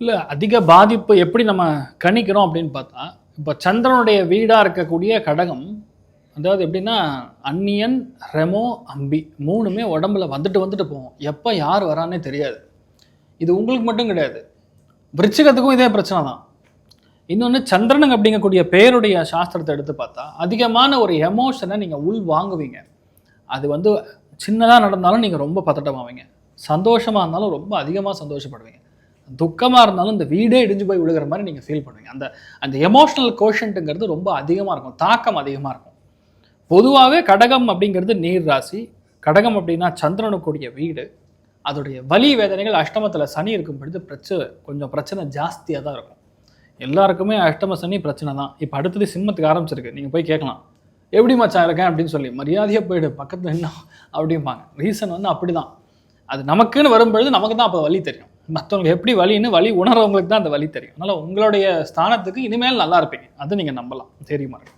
இல்ல அதிக பாதிப்பு எப்படி நம்ம கணிக்கிறோம் அப்படின்னு பார்த்தா, இப்ப சந்திரனுடைய வீடா இருக்கக்கூடிய கடகம், அதாவது எப்படின்னா, அந்நியன், ரெமோ, அம்பி 3மே உடம்புல வந்துட்டு வந்துட்டு போகும். எப்ப யார் வரான்னே தெரியாது. இது உங்களுக்கு மட்டும் கிடையாது. விருச்சிகத்துக்கும் இதே பிரச்சனை தான். இன்னொன்னு சந்திரனுங்க அப்படிங்கக்கூடிய பெயருடைய சாஸ்திரத்தை எடுத்து பார்த்தா, அதிகமான ஒரு எமோஷன நீங்க உள் வாங்குவீங்க. அது வந்து சின்னதா நடந்தாலும் நீங்க ரொம்ப பதட்டமாவீங்க. சந்தோஷமா இருந்தாலும் ரொம்ப அதிகமா சந்தோஷப்படுவீங்க. துக்கமா இருந்தாலும் இந்த வீடே இடிஞ்சு போய் விழுகிற மாரி நீங்க ஃபீல் பண்ணுவீங்க. அந்த அந்த எமோஷனல் கோஷன்ட்ங்கிறது ரொம்ப அதிகமா இருக்கும். தாக்கம் அதிகமா இருக்கும். பொதுவாவே கடகம் அப்படிங்கிறது நீர் ராசி. கடகம் அப்படின்னா சந்திரனுக்குரிய வீடு. அதோடைய வலி வேதனைகள் அஷ்டமத்துல சனி இருக்கும் பொழுது கொஞ்சம் பிரச்சனை ஜாஸ்தியா தான் இருக்கும். எல்லாருக்குமே அஷ்டம சனி பிரச்சனை தான். இப்ப அடுத்தது சிம்மத்துக்கு ஆரம்பிச்சிருக்கு. நீங்க போய் கேட்கலாம். எப்படி மச்சான் இருக்கேன் அப்படின்னு சொல்லி மரியாதையா போயிடு பக்கத்துல என்ன அப்படிம்பாங்க. ரீசன் வந்து அப்படிதான். அது நமக்குன்னு வரும்பொழுது நமக்கு தான் அப்போ வலி தெரியும். மற்றவங்க எப்படி வலின்னு வலி உணர்றவங்களுக்கு தான் அந்த வலி தெரியும். அதனால உங்களுடைய ஸ்தானத்துக்கு இனிமேல் நல்லா இருப்பீங்க. அதை நீங்க நம்பலாம். தெரியுமா?